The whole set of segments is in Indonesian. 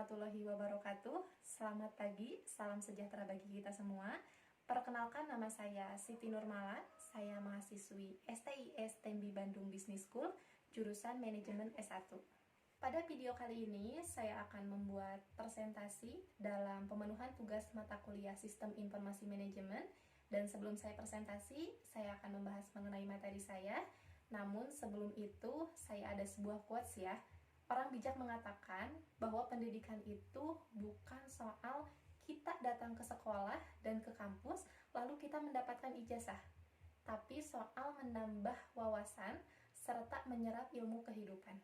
warahmatullahi wabarakatuh. Selamat pagi, salam sejahtera bagi kita semua. Perkenalkan, nama saya Siti Nurmala. Saya mahasiswi STIS Tembi Bandung Business School, jurusan Manajemen S1. Pada video kali ini, saya akan membuat presentasi dalam pemenuhan tugas mata kuliah Sistem Informasi Manajemen. Dan sebelum saya presentasi, saya akan membahas mengenai materi saya. Namun sebelum itu, saya ada sebuah quotes ya. Orang bijak mengatakan bahwa pendidikan itu bukan soal kita datang ke sekolah dan ke kampus lalu kita mendapatkan ijazah, tapi soal menambah wawasan serta menyerap ilmu kehidupan.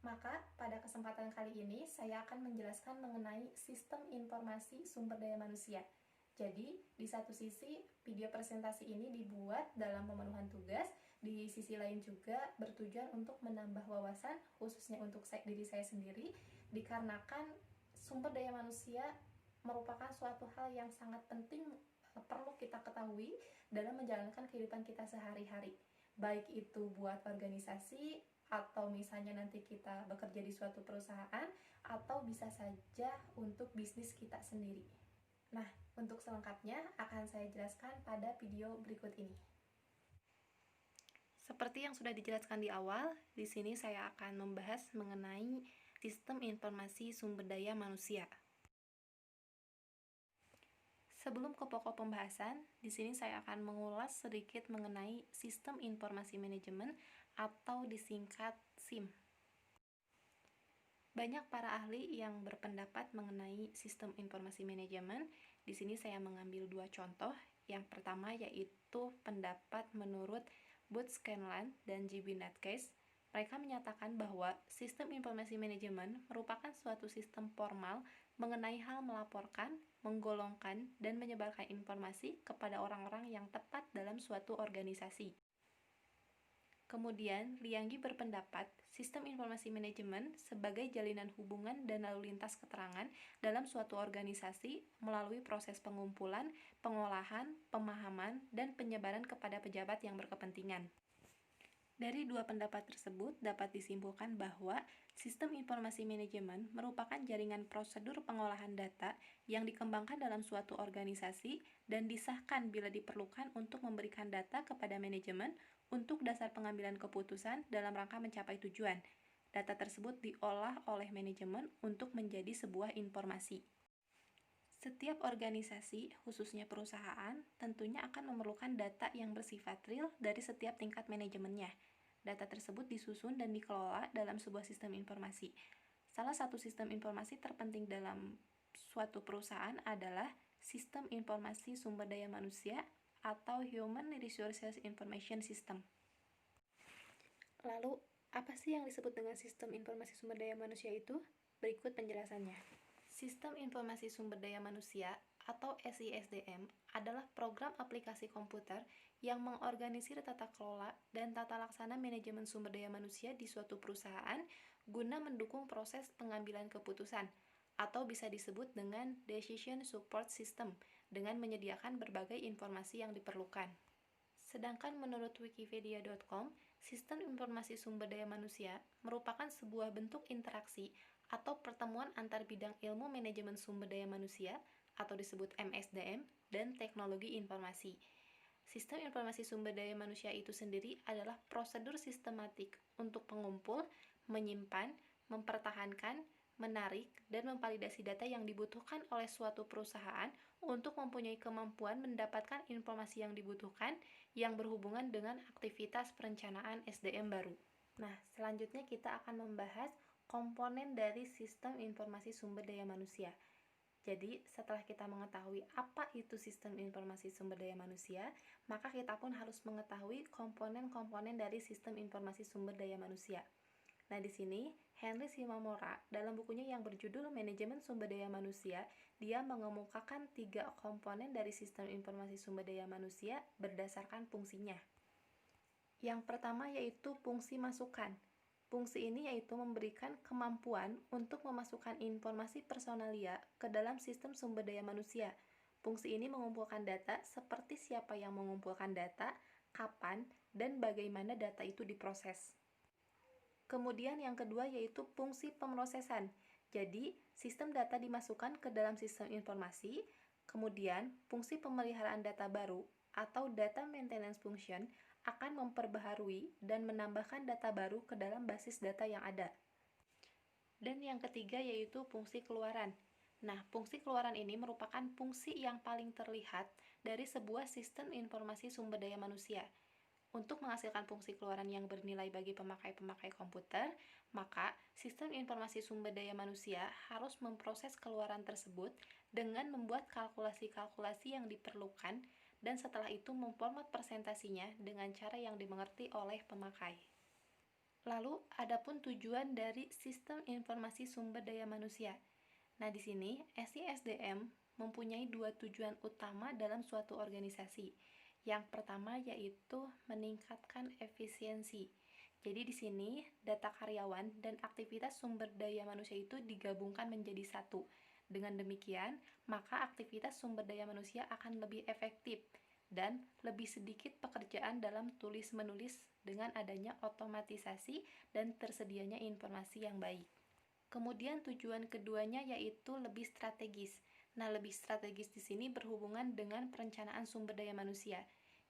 Maka pada kesempatan kali ini saya akan menjelaskan mengenai sistem informasi sumber daya manusia. Jadi, di satu sisi video presentasi ini dibuat dalam pemenuhan tugas, di sisi lain juga bertujuan untuk menambah wawasan, khususnya untuk diri saya sendiri, dikarenakan sumber daya manusia merupakan suatu hal yang sangat penting perlu kita ketahui dalam menjalankan kehidupan kita sehari-hari. Baik itu buat organisasi, atau misalnya nanti kita bekerja di suatu perusahaan, atau bisa saja untuk bisnis kita sendiri. Nah, untuk selengkapnya akan saya jelaskan pada video berikut ini. Seperti yang sudah dijelaskan di awal, di sini saya akan membahas mengenai sistem informasi sumber daya manusia. Sebelum ke pokok pembahasan, di sini saya akan mengulas sedikit mengenai sistem informasi manajemen atau disingkat SIM. Banyak para ahli yang berpendapat mengenai sistem informasi manajemen. Di sini saya mengambil dua contoh. Yang pertama yaitu pendapat menurut Booth Scanlan dan J.B. Nutcase. Mereka menyatakan bahwa sistem informasi manajemen merupakan suatu sistem formal mengenai hal melaporkan, menggolongkan, dan menyebarkan informasi kepada orang-orang yang tepat dalam suatu organisasi. Kemudian, Lianggi berpendapat sistem informasi manajemen sebagai jalinan hubungan dan lalu lintas keterangan dalam suatu organisasi melalui proses pengumpulan, pengolahan, pemahaman, dan penyebaran kepada pejabat yang berkepentingan. Dari dua pendapat tersebut dapat disimpulkan bahwa sistem informasi manajemen merupakan jaringan prosedur pengolahan data yang dikembangkan dalam suatu organisasi dan disahkan bila diperlukan untuk memberikan data kepada manajemen untuk dasar pengambilan keputusan dalam rangka mencapai tujuan. Data tersebut diolah oleh manajemen untuk menjadi sebuah informasi. Setiap organisasi, khususnya perusahaan, tentunya akan memerlukan data yang bersifat real dari setiap tingkat manajemennya. Data tersebut disusun dan dikelola dalam sebuah sistem informasi. Salah satu sistem informasi terpenting dalam suatu perusahaan adalah sistem informasi sumber daya manusia atau Human Resources Information System. Lalu, apa sih yang disebut dengan sistem informasi sumber daya manusia itu? Berikut penjelasannya. Sistem informasi sumber daya manusia atau SISDM adalah program aplikasi komputer yang mengorganisir tata kelola dan tata laksana manajemen sumber daya manusia di suatu perusahaan guna mendukung proses pengambilan keputusan, atau bisa disebut dengan Decision Support System, dengan menyediakan berbagai informasi yang diperlukan. Sedangkan menurut wikipedia.com, sistem informasi sumber daya manusia merupakan sebuah bentuk interaksi atau pertemuan antar bidang ilmu manajemen sumber daya manusia atau disebut MSDM dan teknologi informasi. Sistem informasi sumber daya manusia itu sendiri adalah prosedur sistematik untuk pengumpul, menyimpan, mempertahankan, menarik, dan memvalidasi data yang dibutuhkan oleh suatu perusahaan untuk mempunyai kemampuan mendapatkan informasi yang dibutuhkan yang berhubungan dengan aktivitas perencanaan SDM baru. Nah, selanjutnya kita akan membahas komponen dari sistem informasi sumber daya manusia. Jadi, setelah kita mengetahui apa itu sistem informasi sumber daya manusia, maka kita pun harus mengetahui komponen-komponen dari sistem informasi sumber daya manusia. Nah, di sini Henry Shimomura dalam bukunya yang berjudul Manajemen Sumber Daya Manusia, dia mengemukakan 3 komponen dari sistem informasi sumber daya manusia berdasarkan fungsinya. Yang pertama yaitu fungsi masukan. Fungsi ini yaitu memberikan kemampuan untuk memasukkan informasi personalia ke dalam sistem sumber daya manusia. Fungsi ini mengumpulkan data seperti siapa yang mengumpulkan data, kapan, dan bagaimana data itu diproses. Kemudian yang kedua yaitu fungsi pemrosesan. Jadi, sistem data dimasukkan ke dalam sistem informasi, kemudian fungsi pemeliharaan data baru atau data maintenance function akan memperbaharui dan menambahkan data baru ke dalam basis data yang ada. Dan yang ketiga yaitu fungsi keluaran. Nah, fungsi keluaran ini merupakan fungsi yang paling terlihat dari sebuah sistem informasi sumber daya manusia. Untuk menghasilkan fungsi keluaran yang bernilai bagi pemakai-pemakai komputer, maka sistem informasi sumber daya manusia harus memproses keluaran tersebut dengan membuat kalkulasi-kalkulasi yang diperlukan dan setelah itu memformat presentasinya dengan cara yang dimengerti oleh pemakai. Lalu, adapun tujuan dari sistem informasi sumber daya manusia. Nah, di sini SISDM mempunyai dua tujuan utama dalam suatu organisasi. Yang pertama yaitu meningkatkan efisiensi. Jadi di sini data karyawan dan aktivitas sumber daya manusia itu digabungkan menjadi satu. Dengan demikian, maka aktivitas sumber daya manusia akan lebih efektif dan lebih sedikit pekerjaan dalam tulis-menulis dengan adanya otomatisasi dan tersedianya informasi yang baik. Kemudian tujuan keduanya yaitu lebih strategis. Nah, lebih strategis di sini berhubungan dengan perencanaan sumber daya manusia.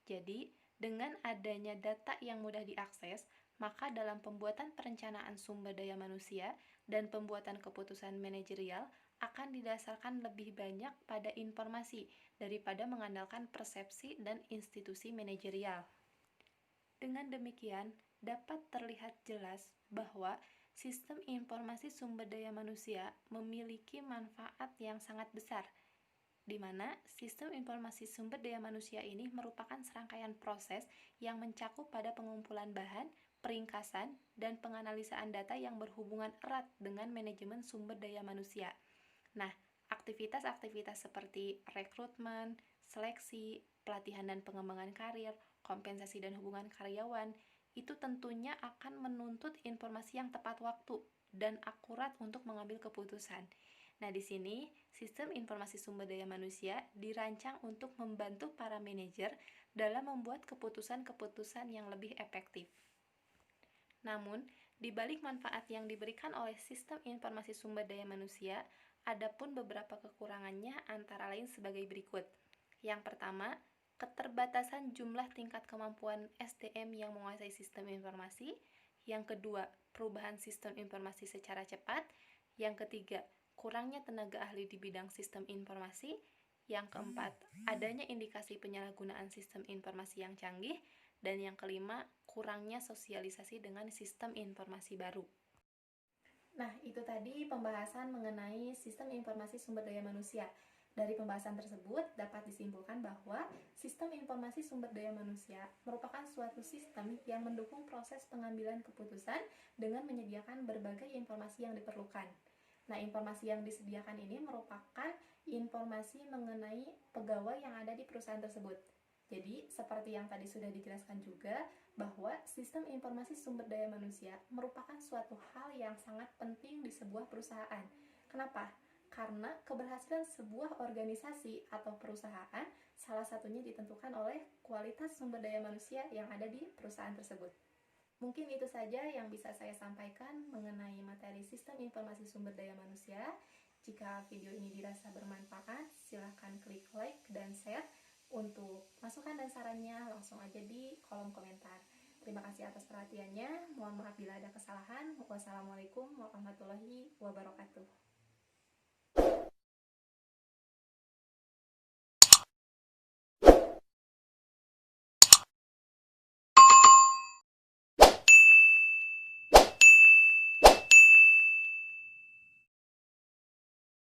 Jadi, dengan adanya data yang mudah diakses, maka dalam pembuatan perencanaan sumber daya manusia dan pembuatan keputusan manajerial akan didasarkan lebih banyak pada informasi daripada mengandalkan persepsi dan institusi manajerial. Dengan demikian, dapat terlihat jelas bahwa sistem informasi sumber daya manusia memiliki manfaat yang sangat besar, di mana sistem informasi sumber daya manusia ini merupakan serangkaian proses yang mencakup pada pengumpulan bahan, peringkasan, dan penganalisaan data yang berhubungan erat dengan manajemen sumber daya manusia. Nah, aktivitas-aktivitas seperti rekrutmen, seleksi, pelatihan dan pengembangan karir, kompensasi dan hubungan karyawan, itu tentunya akan menuntut informasi yang tepat waktu dan akurat untuk mengambil keputusan. Nah, di sini sistem informasi sumber daya manusia dirancang untuk membantu para manajer dalam membuat keputusan-keputusan yang lebih efektif. Namun, di balik manfaat yang diberikan oleh sistem informasi sumber daya manusia, ada pun beberapa kekurangannya antara lain sebagai berikut. Yang pertama, keterbatasan jumlah tingkat kemampuan SDM yang menguasai sistem informasi. Yang kedua, perubahan sistem informasi secara cepat. Yang ketiga, kurangnya tenaga ahli di bidang sistem informasi. Yang keempat, adanya indikasi penyalahgunaan sistem informasi yang canggih. Dan yang kelima, kurangnya sosialisasi dengan sistem informasi baru. Nah, itu tadi pembahasan mengenai sistem informasi sumber daya manusia. Dari pembahasan tersebut dapat disimpulkan bahwa sistem informasi sumber daya manusia merupakan suatu sistem yang mendukung proses pengambilan keputusan dengan menyediakan berbagai informasi yang diperlukan. Nah, informasi yang disediakan ini merupakan informasi mengenai pegawai yang ada di perusahaan tersebut. Jadi, seperti yang tadi sudah dijelaskan juga, bahwa sistem informasi sumber daya manusia merupakan suatu hal yang sangat penting di sebuah perusahaan. Kenapa? Karena keberhasilan sebuah organisasi atau perusahaan salah satunya ditentukan oleh kualitas sumber daya manusia yang ada di perusahaan tersebut. Mungkin itu saja yang bisa saya sampaikan mengenai materi sistem informasi sumber daya manusia. Jika video ini dirasa bermanfaat, silahkan klik like dan share. Untuk masukan dan sarannya langsung aja di kolom komentar. Terima kasih atas perhatiannya. Mohon maaf bila ada kesalahan. Wassalamualaikum warahmatullahi wabarakatuh.